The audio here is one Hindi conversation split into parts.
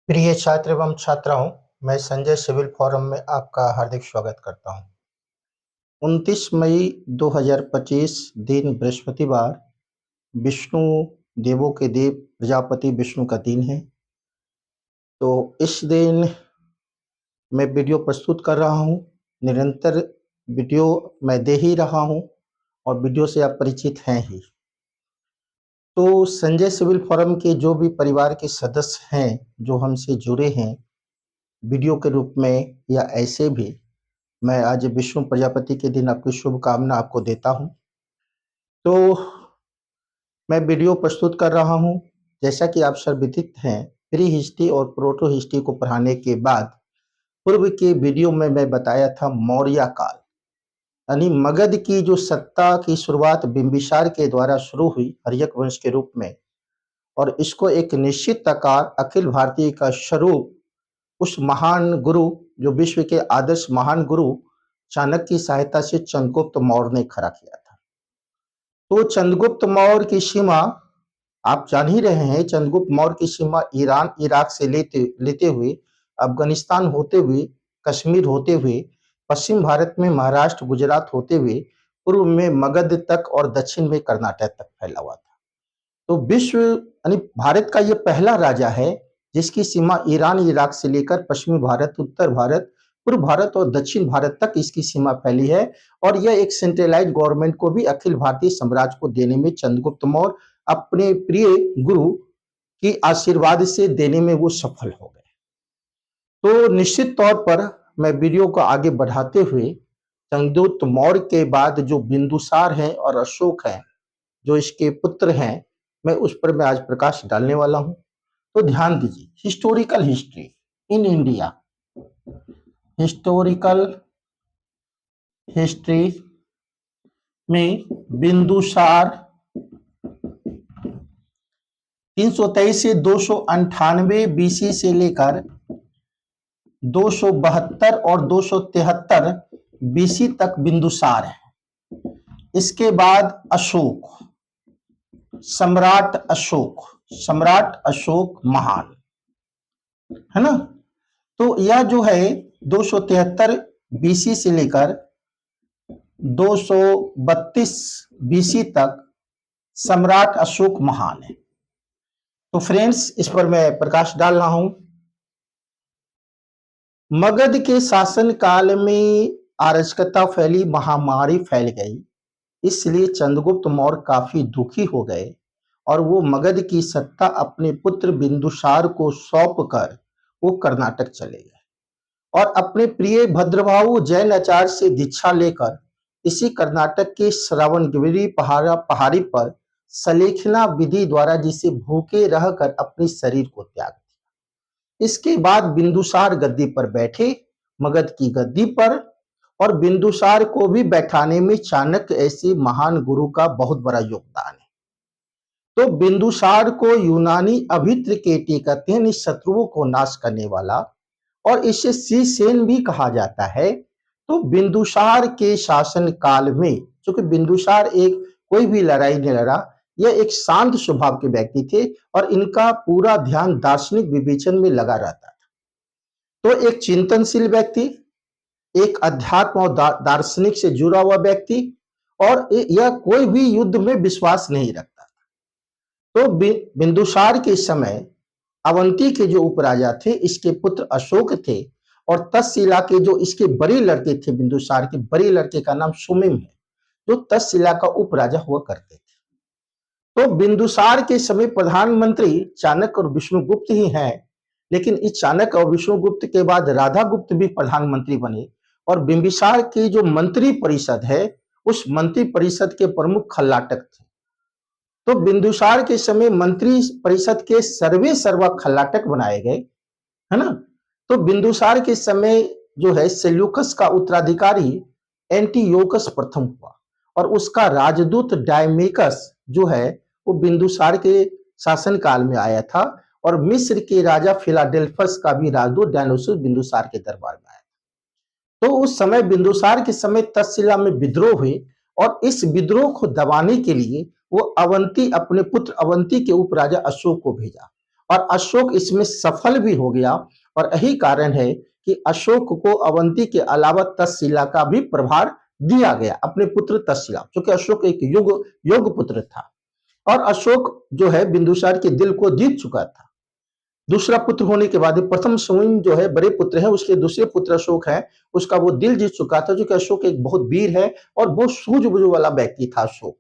प्रिय छात्र एवं छात्राओं, मैं संजय सिविल फोरम में आपका हार्दिक स्वागत करता हूं। 29 मई 2025 दिन बृहस्पतिवार, विष्णु देवों के देव प्रजापति विष्णु का दिन है। तो इस दिन मैं वीडियो प्रस्तुत कर रहा हूं। निरंतर वीडियो मैं दे ही रहा हूं और वीडियो से आप परिचित हैं ही। तो संजय सिविल फोरम के जो भी परिवार के सदस्य हैं, जो हमसे जुड़े हैं वीडियो के रूप में या ऐसे भी, मैं आज विष्णु प्रजापति के दिन आपकी शुभकामना आपको देता हूं। तो मैं वीडियो प्रस्तुत कर रहा हूं। जैसा कि आप सर्वविदित हैं, प्री हिस्ट्री और प्रोटो हिस्ट्री को पढ़ाने के बाद पूर्व के वीडियो में मैं बताया था मौर्य काल, यानी मगध की जो सत्ता की शुरुआत बिंबिसार के द्वारा शुरू हुई हर्यक वंश के रूप में, और इसको एक निश्चित आकार अखिल भारतीय का स्वरूप उस महान गुरु, जो विश्व के आदर्श महान गुरु चाणक्य की सहायता से चंद्रगुप्त मौर्य ने खड़ा किया था। तो चंद्रगुप्त मौर्य की सीमा आप जान ही रहे हैं। चंद्रगुप्त मौर्य की सीमा ईरान इराक से लेते हुए अफगानिस्तान होते हुए, कश्मीर होते हुए, पश्चिम भारत में महाराष्ट्र गुजरात होते हुए, पूर्व में मगध तक और दक्षिण में कर्नाटक तक फैला हुआ था। तो विश्व यानी भारत का ये पहला राजा है जिसकी सीमा ईरान इराक से लेकर पश्चिमी भारत, उत्तर भारत, पूर्व भारत और दक्षिण भारत तक इसकी सीमा फैली है। और यह एक सेंट्रलाइज्ड गवर्नमेंट को भी अखिल भारतीय साम्राज्य को देने में चंद्रगुप्त मौर्य अपने प्रिय गुरु की आशीर्वाद से देने में वो सफल हो गए। तो निश्चित तौर पर मैं वीडियो को आगे बढ़ाते हुए चंद्रगुप्त मौर्य के बाद जो बिंदुसार हैं और अशोक हैं, जो इसके पुत्र हैं, मैं आज प्रकाश डालने वाला हूं। तो ध्यान दीजिए, historical history in India, historical history में बिंदुसार 323 से 298 बीसी से लेकर 272 और 273 बीसी तक बिंदुसार है। इसके बाद अशोक, सम्राट अशोक महान, है ना। तो यह जो है 273 बीसी से लेकर 232 बीसी तक सम्राट अशोक महान है। तो फ्रेंड्स, इस पर मैं प्रकाश डाल रहा हूं। मगध के शासन काल में अराजकता फैली, महामारी फैल गई, इसलिए चंद्रगुप्त मौर्य काफी दुखी हो गए और वो मगध की सत्ता अपने पुत्र बिंदुसार को सौंप कर वो कर्नाटक चले गए और अपने प्रिय भद्रभाऊ जैन आचार्य से दीक्षा लेकर इसी कर्नाटक के श्रवणगिरी पहाड़ी पर सलेखना विधि द्वारा जिसे भूखे रहकर अपने शरीर को त्याग दिया। इसके बाद बिंदुसार गद्दी पर बैठे, मगध की गद्दी पर, और बिंदुसार को भी बैठाने में चाणक्य ऐसे महान गुरु का बहुत बड़ा योगदान है। तो बिंदुसार को यूनानी अभित्र केटी कहते हैं, शत्रुओं को नाश करने वाला, और इसे शीर्षसेन भी कहा जाता है। तो बिंदुसार के शासन काल में, चूंकि बिंदुसार एक कोई भी लड़ाई नहीं लड़ा, यह एक शांत स्वभाव के व्यक्ति थे और इनका पूरा ध्यान दार्शनिक विवेचन में लगा रहता था। तो एक चिंतनशील व्यक्ति, एक अध्यात्म और दार्शनिक से जुड़ा हुआ व्यक्ति, और यह कोई भी युद्ध में विश्वास नहीं रखता था। तो बिंदुसार के समय अवंती के जो उपराजा थे, इसके पुत्र अशोक थे, और तक्षशिला के जो इसके बड़े लड़के थे, बिंदुसार के बड़े लड़के का नाम सुमिम है, जो तक्षशिला का उपराजा हुआ करते थे। तो बिंदुसार के समय प्रधानमंत्री चाणक्य और विष्णुगुप्त ही हैं, लेकिन इस चाणक्य और विष्णुगुप्त के बाद राधागुप्त भी प्रधानमंत्री बने, और बिंबिसार की जो मंत्री परिषद है, उस मंत्री परिषद के प्रमुख खल्लाटक थे। तो बिंदुसार के समय मंत्री परिषद के सर्वा खल्लाटक बनाए गए, है ना। तो बिंदुसार के समय जो है सेल्यूकस का उत्तराधिकारी एंटियोकस प्रथम हुआ, और उसका राजदूत डायमेकस जो है वो बिंदुसार के शासन काल में आया था, और मिस्र के राजा फिलाडेल्फस का भी राजदूत डायनोसुस बिंदुसार के दरबार में आया था। तो उस समय बिंदुसार के समय तक्षशिला में विद्रोह हुए, और इस विद्रोह को दबाने के लिए वो अवंती, अपने पुत्र अवंती के उपराजा अशोक को भेजा, और अशोक इसमें सफल भी हो गया। और यही कारण है कि अशोक को अवंती के अलावा तक्षशिला का भी प्रभार दिया गया अपने पुत्र तक्षशिला, क्योंकि अशोक एक योग्य पुत्र था। और अशोक जो है बिंदुसार के दिल को जीत चुका था। दूसरा पुत्र होने के बाद प्रथम स्वयं जो है बड़े पुत्र हैं, उसके दूसरे पुत्र अशोक है, उसका वो दिल जीत चुका था, जो कि अशोक एक बहुत वीर है और बहुत सूझबूझ वाला व्यक्ति था अशोक।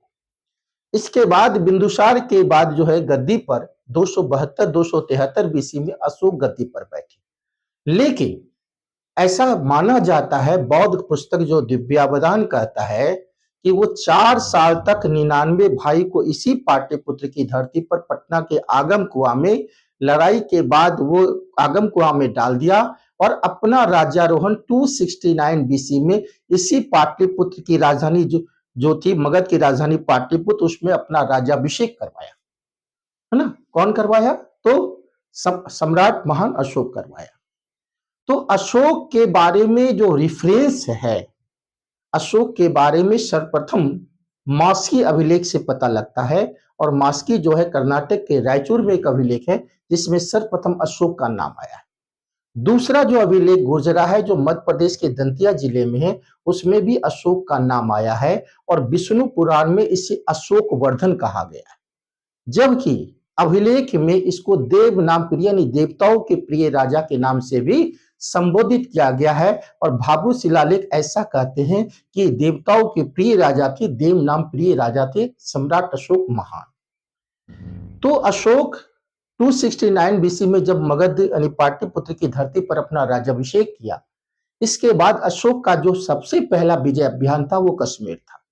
इसके बाद बिंदुसार के बाद जो है गद्दी पर 272-273 बीसी में अशोक गद्दी पर बैठे। लेकिन ऐसा माना जाता है, बौद्ध पुस्तक जो दिव्यावदान कहता है कि वो 4 साल तक 99 भाई को इसी पाटलिपुत्र की धरती पर पटना के आगम कुआं में लड़ाई के बाद वो आगम कुआं में डाल दिया और अपना राज्यारोहण 269 बीसी में इसी पाटलिपुत्र की राजधानी जो थी मगध की राजधानी पाटलिपुत्र, उसमें अपना राज्याभिषेक करवाया, है ना। कौन करवाया? तो सम्राट महान अशोक करवाया। तो अशोक के बारे में जो रेफरेंस है, अशोक के बारे में सर्वप्रथम मास्की अभिलेख से पता लगता है। और मास्की जो है कर्नाटक के रायचूर में एक अभिलेख है जिसमें सर्वप्रथम अशोक का नाम आया है। दूसरा जो अभिलेख गुजरा है जो मध्य प्रदेश के दंतिया जिले में है, उसमें भी अशोक का नाम आया है और विष्णु पुराण में इसे अशोक वर्धन कहा गया है। जबकि अभिलेख में इसको देव नाम प्रिय यानी देवताओं के प्रिय राजा के नाम से भी संबोधित किया गया है। और भाभू शिलालेख ऐसा कहते हैं कि देवताओं के प्रिय राजा थे, देव नाम प्रिय राजा थे सम्राट अशोक महान। तो अशोक 269 बीसी में जब मगध यानी पाटलिपुत्र की धरती पर अपना राज्याभिषेक किया, इसके बाद अशोक का जो सबसे पहला विजय अभियान था वो कश्मीर था।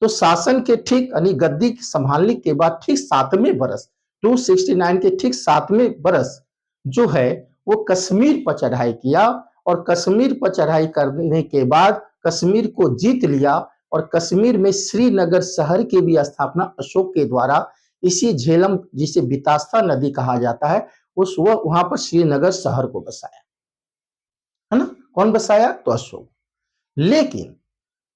तो शासन के ठीक यानी गद्दी संभालने के बाद ठीक 7वें बरस 269 के ठीक 7वें बरस जो है वो कश्मीर पर चढ़ाई किया। और कश्मीर पर चढ़ाई करने के बाद कश्मीर को जीत लिया और कश्मीर में श्रीनगर शहर की भी स्थापना अशोक के द्वारा इसी झेलम जिसे बितास्ता नदी कहा जाता है उस वहां पर श्रीनगर शहर को बसाया, है ना। कौन बसाया? तो अशोक। लेकिन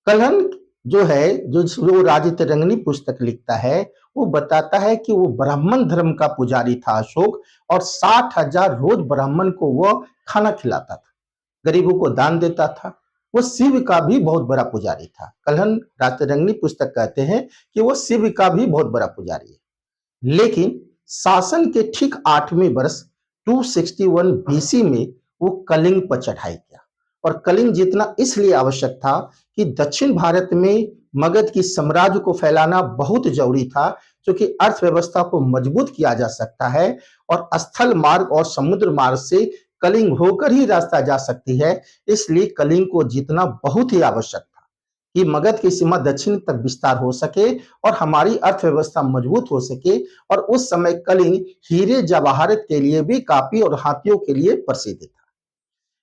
कलहन जो है जो राजतरंगिणी पुस्तक लिखता है वो बताता है कि वो ब्राह्मण धर्म का पुजारी था अशोक और 60,000 रोज ब्राह्मण को वो खाना खिलाता था, गरीबों को दान देता था। वो शिव का भी बहुत बड़ा पुजारी था। कलहन राजतरंगिणी पुस्तक कहते हैं कि वो शिव का भी बहुत बड़ा पुजारी है। लेकिन शासन के ठीक 8वें बरस 261 बीसी में वो कलिंग पर चढ़ाई किया। और कलिंग जीतना इसलिए आवश्यक था कि दक्षिण भारत में मगध की साम्राज्य को फैलाना बहुत जरूरी था, क्योंकि अर्थव्यवस्था को मजबूत किया जा सकता है और स्थल मार्ग और समुद्र मार्ग से कलिंग होकर ही रास्ता जा सकती है। इसलिए कलिंग को जीतना बहुत ही आवश्यक था कि मगध की सीमा दक्षिण तक विस्तार हो सके और हमारी अर्थव्यवस्था मजबूत हो सके। और उस समय कलिंग हीरे जवाहरात के लिए भी काफी और हाथियों के लिए प्रसिद्ध था।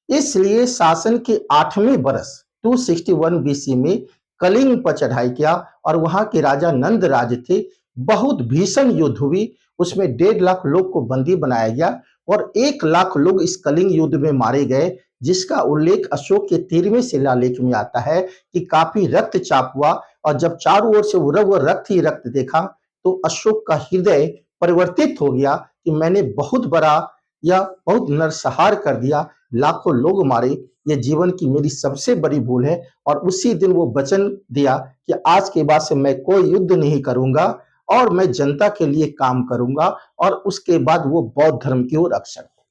इसलिए शासन के 8वें बरस 261 बीसी में कलिंग पर चढ़ाई किया और वहां के राजा नंदराज थे। बहुत भीषण युद्ध हुई, उसमें 1.5 लाख लोग को बंदी बनाया गया और 1 लाख लोग इस कलिंग युद्ध में मारे गए, जिसका उल्लेख अशोक के 13वें शिलालेख में आता है कि काफी रक्तचाप हुआ। और जब चारों ओर से वो रक्त ही रक्त देखा तो अशोक का हृदय परिवर्तित हो गया कि मैंने बहुत बड़ा या बहुत नरसंहार कर दिया, लाखों लोग मारे, ये जीवन की मेरी सबसे बड़ी भूल है। और उसी दिन वो वचन दिया कि आज के बाद से मैं कोई युद्ध नहीं करूंगा और मैं जनता के लिए काम करूंगा। और उसके बाद वो बौद्ध धर्म की ओर अग्रसर हो,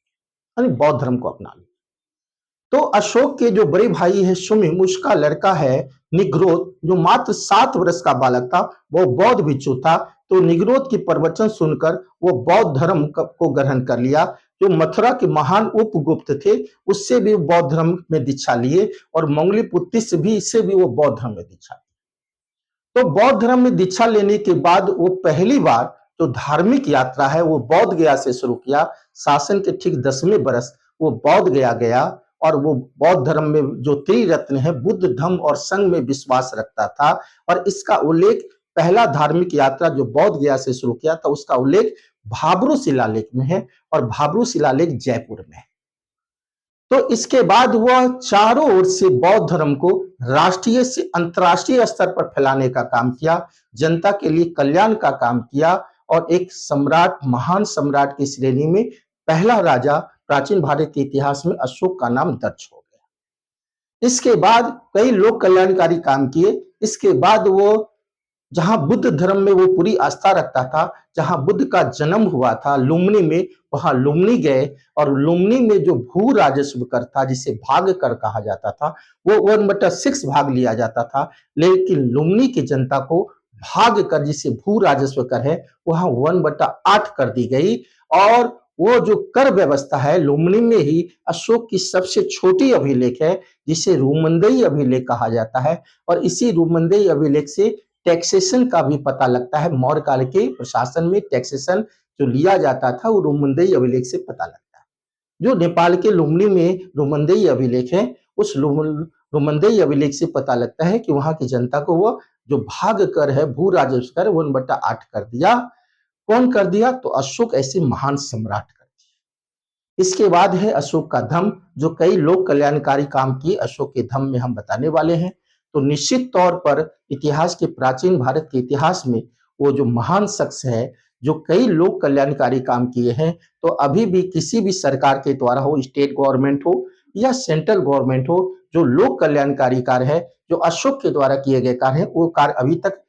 यानी बौद्ध धर्म को अपना लिया। तो अशोक के जो बड़े भाई है सुमिम, उसका लड़का है निग्रोध, जो मात्र 7 वर्ष का बालक था, वो बौद्ध भिक्षु था। तो निग्रोध की प्रवचन सुनकर वो बौद्ध धर्म को ग्रहण कर लिया। जो मथुरा के महान उपगुप्त थे उससे भी बौद्ध धर्म में दीक्षा लिए और मंगलीपुत्र से भी इससे भी वो बौद्ध धर्म में दीक्षा ली। तो बौद्ध धर्म में दीक्षा लेने के बाद वो पहली बार जो धार्मिक यात्रा है वो बौद्ध गया से शुरू किया। शासन के ठीक 10वें बरस वो बौद्ध गया गया और वो बौद्ध धर्म में जो त्रिरत्न है बुद्ध धम्म और संघ में विश्वास रखता था। और इसका उल्लेख पहला धार्मिक यात्रा जो बौद्ध गया से शुरू किया था उसका उल्लेख भाब्रू शिलालेख में है और भाब्रू शिलालेख जयपुर में है। तो इसके बाद वह चारों ओर से बौद्ध धर्म को राष्ट्रीय से अंतर्राष्ट्रीय स्तर पर फैलाने का काम किया, जनता के लिए कल्याण का काम किया और एक सम्राट, महान सम्राट की श्रेणी में पहला राजा प्राचीन भारत के इतिहास में अशोक का नाम दर्ज हो गया। इसके बाद कई लोक कल्याणकारी काम किए। इसके बाद वो जहां बुद्ध धर्म में वो पूरी आस्था रखता था, जहां बुद्ध का जन्म हुआ था लुम्बिनी में, वहां लुम्बिनी गए और लुम्बिनी में जो भू राजस्व कर था, जिसे भाग कर कहा जाता था, वो 1/6 भाग लिया जाता था। लेकिन लुम्बिनी की जनता को भाग कर, जिसे भू राजस्व कर है, वहां 1/8 कर दी गई। और वो जो कर व्यवस्था है लुम्बिनी में ही अशोक की सबसे छोटी अभिलेख है, जिसे रूमंदेई अभिलेख कहा जाता है। और इसी रूमंदेई अभिलेख से टैक्सेशन का भी पता लगता है। मौर्य काल के प्रशासन में टैक्सेशन जो लिया जाता था वो रूमंदेई अभिलेख से पता लगता है। जो नेपाल के लुम्बिनी में रूमंदेई अभिलेख है, उस रूमंदेई अभिलेख से पता लगता है कि वहां की जनता को वो जो भाग कर है, भू राजस्व कर 1/8 कर दिया। कौन कर दिया? तो अशोक ऐसे महान सम्राट कर दिया। इसके बाद है अशोक का धम्म, जो कई लोक कल्याणकारी काम किए अशोक के धम्म में हम बताने वाले हैं। तो निश्चित तौर पर इतिहास के, प्राचीन भारत के इतिहास में वो जो महान शख्स है, जो कई लोक कल्याणकारी काम किए हैं, तो अभी भी किसी भी सरकार के द्वारा हो, स्टेट गवर्नमेंट हो या सेंट्रल गवर्नमेंट हो, जो लोक कल्याणकारी कार्य है, जो अशोक के द्वारा किए गए कार्य है, वो कार्य अभी तक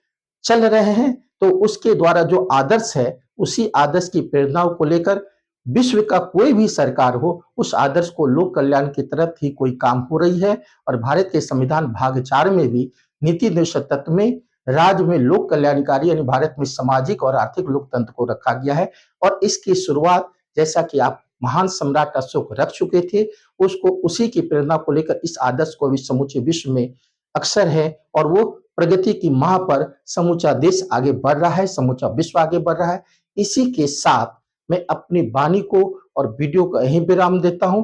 चल रहे हैं। तो उसके द्वारा जो आदर्श है, उसी आदर्श की प्रेरणाओं को लेकर विश्व का कोई भी सरकार हो, उस आदर्श को लोक कल्याण की तरफ ही कोई काम हो रही है। और भारत के संविधान भाग 4 में भी नीति निर्देशक तत्व में राज्य में लोक कल्याणकारी यानी भारत में सामाजिक और आर्थिक लोकतंत्र को रखा गया है। और इसकी शुरुआत, जैसा कि आप महान सम्राट अशोक रख चुके थे, उसको उसी की प्रेरणा को लेकर इस आदर्श को भी समूचे विश्व में अक्सर है। और वो प्रगति की माह पर समूचा देश आगे बढ़ रहा है, समूचा विश्व आगे बढ़ रहा है। इसी के साथ मैं अपनी वाणी को और वीडियो को यहीं विराम देता हूं।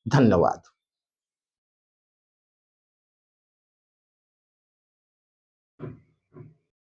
धन्यवाद।